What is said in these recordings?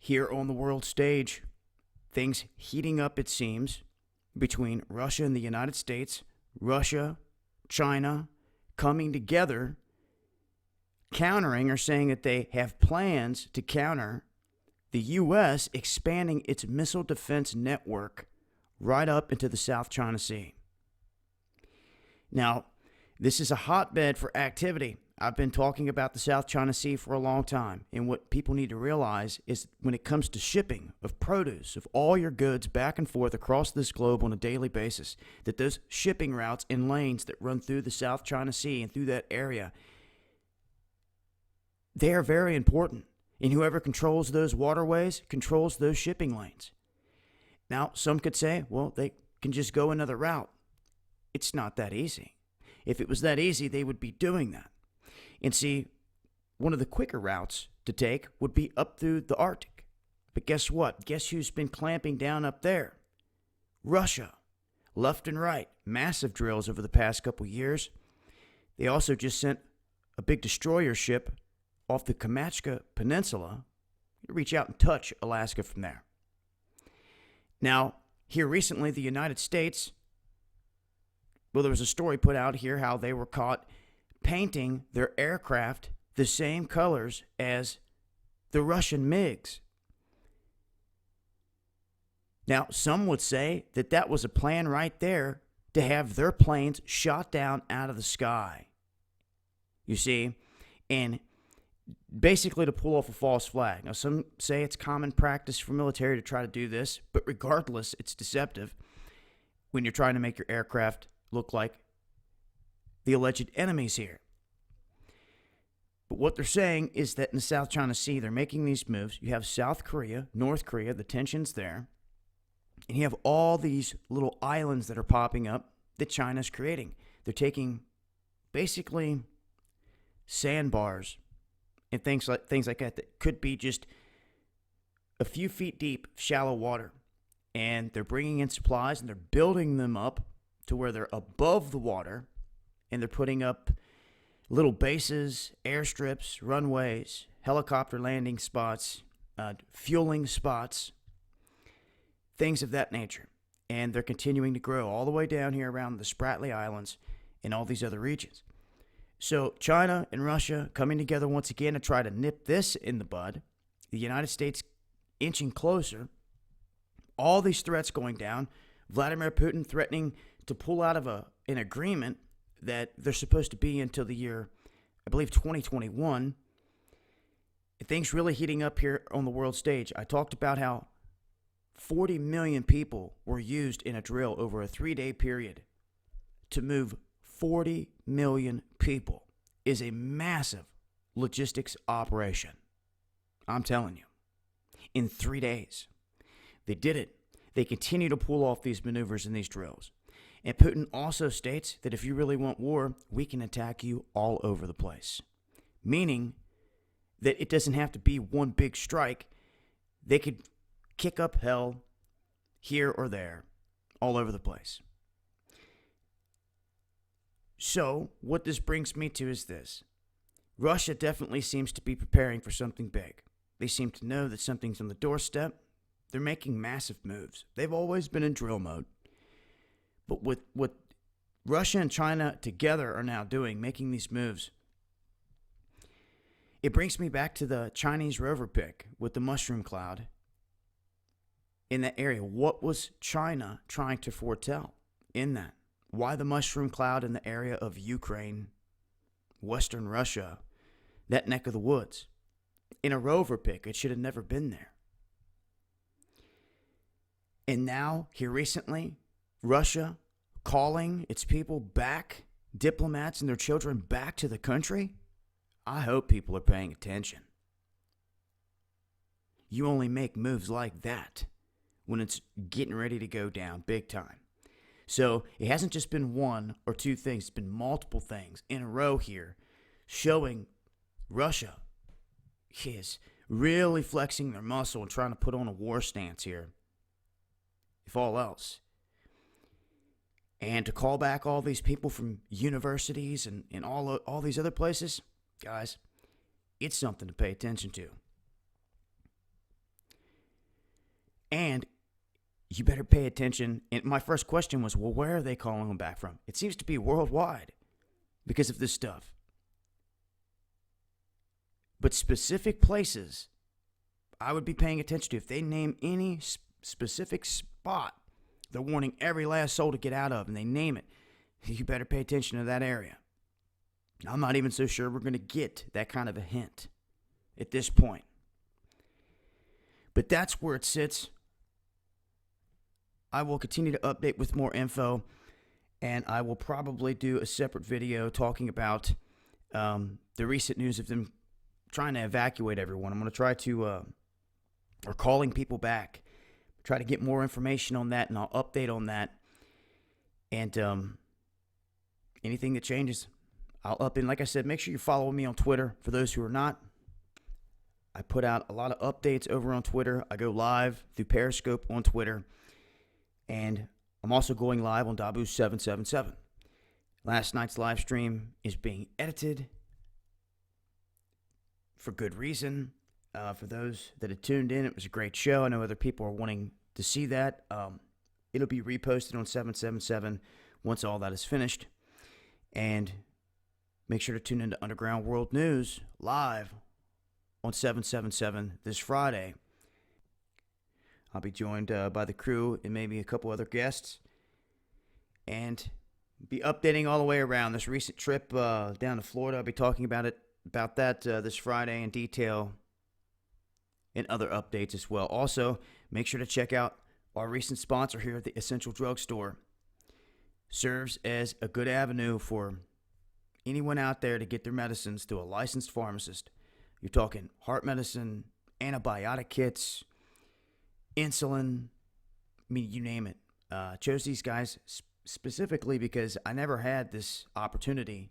here on the world stage. Things heating up, it seems, between Russia and the United States, Russia, China, coming together, countering or saying that they have plans to counter the U.S. expanding its missile defense network right up into the South China Sea. Now, this is a hotbed for activity. I've been talking about the South China Sea for a long time, and what people need to realize is when it comes to shipping of produce, of all your goods back and forth across this globe on a daily basis, that those shipping routes and lanes that run through the South China Sea and through that area, they are very important. And whoever controls those waterways controls those shipping lanes. Now, some could say, well, they can just go another route. It's not that easy. If it was that easy, they would be doing that. And see, one of the quicker routes to take would be up through the Arctic. But guess what? Guess who's been clamping down up there? Russia. Left and right. Massive drills over the past couple years. They also just sent a big destroyer ship off the Kamchatka Peninsula to reach out and touch Alaska from there. Now, here recently, the United States, well, there was a story put out here how they were caught painting their aircraft the same colors as the Russian MiGs. Now, some would say that that was a plan right there to have their planes shot down out of the sky. You see, and basically to pull off a false flag. Now, some say it's common practice for military to try to do this, but regardless, it's deceptive when you're trying to make your aircraft look like the alleged enemies here. But what they're saying is that in the South China Sea, they're making these moves. You have South Korea, North Korea, the tension's there. And you have all these little islands that are popping up that China's creating. They're taking basically sandbars and things like that could be just a few feet deep, shallow water. And they're bringing in supplies and they're building them up to where they're above the water. And they're putting up little bases, airstrips, runways, helicopter landing spots, fueling spots, things of that nature. And they're continuing to grow all the way down here around the Spratly Islands and all these other regions. So China and Russia coming together once again to try to nip this in the bud. The United States inching closer. All these threats going down. Vladimir Putin threatening to pull out of an agreement that they're supposed to be until the year, I believe, 2021. Things really heating up here on the world stage. I talked about how 40 million people were used in a drill over a 3-day period. To move 40 million people is a massive logistics operation. I'm telling you. In 3 days. They did it. They continue to pull off these maneuvers and these drills. And Putin also states that if you really want war, we can attack you all over the place. Meaning that it doesn't have to be one big strike. They could kick up hell here or there, all over the place. So, what this brings me to is this. Russia definitely seems to be preparing for something big. They seem to know that something's on the doorstep. They're making massive moves. They've always been in drill mode. But with what Russia and China together are now doing, making these moves, it brings me back to the Chinese rover pick with the mushroom cloud in that area. What was China trying to foretell in that? Why the mushroom cloud in the area of Ukraine, Western Russia, that neck of the woods? In a rover pick, it should have never been there. And now, here recently, Russia calling its people back, diplomats and their children back to the country? I hope people are paying attention. You only make moves like that when it's getting ready to go down big time. So it hasn't just been one or two things. It's been multiple things in a row here showing Russia is really flexing their muscle and trying to put on a war stance here, if all else. And to call back all these people from universities and all these other places, guys, it's something to pay attention to. And you better pay attention. And my first question was, well, where are they calling them back from? It seems to be worldwide because of this stuff. But specific places I would be paying attention to. If they name any specific spot they're wanting every last soul to get out of, and they name it, you better pay attention to that area. I'm not even so sure we're going to get that kind of a hint at this point. But that's where it sits. I will continue to update with more info, and I will probably do a separate video talking about the recent news of them trying to evacuate everyone. I'm going to try to, or calling people back, try to get more information on that, and I'll update on that. And anything that changes, I'll up in. Like I said, make sure you follow me on Twitter. For those who are not, I put out a lot of updates over on Twitter. I go live through Periscope on Twitter. And I'm also going live on Dabu777. Last night's live stream is being edited for good reason. For those that had tuned in, it was a great show. I know other people are wanting to see that. It'll be reposted on 777 once all that is finished. And make sure to tune into Underground World News live on 777 this Friday. I'll be joined by the crew and maybe a couple other guests, and be updating all the way around this recent trip down to Florida. I'll be talking about that this Friday in detail, and other updates as well. Also, make sure to check out our recent sponsor here at the Essential Drug Store. Serves as a good avenue for anyone out there to get their medicines through a licensed pharmacist. You're talking heart medicine, antibiotic kits, insulin, I mean, you name it. Chose these guys specifically because I never had this opportunity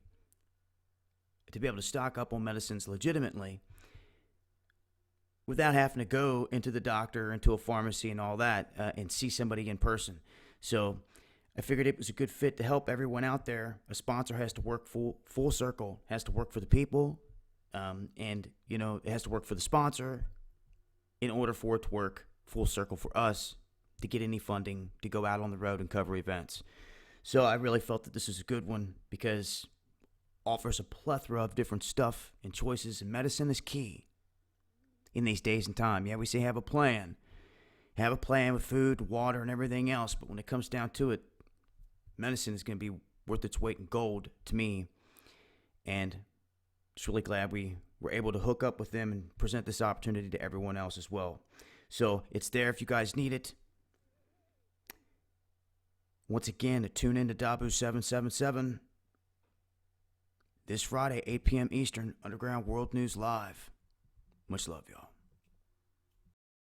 to be able to stock up on medicines legitimately without having to go into the doctor, into a pharmacy and all that, and see somebody in person. So I figured it was a good fit to help everyone out there. A sponsor has to work full circle, has to work for the people, and, you know, it has to work for the sponsor in order for it to work full circle for us to get any funding to go out on the road and cover events. So I really felt that this is a good one because it offers a plethora of different stuff and choices, and medicine is key in these days and time. Yeah, we say have a plan with food, water, and everything else, but when it comes down to it, medicine is going to be worth its weight in gold to me. And just really glad we were able to hook up with them and present this opportunity to everyone else as well. So it's there if you guys need it. Once again, to tune in to Dabu777 this Friday, 8 p.m. Eastern, Underground World News Live. Much love, y'all.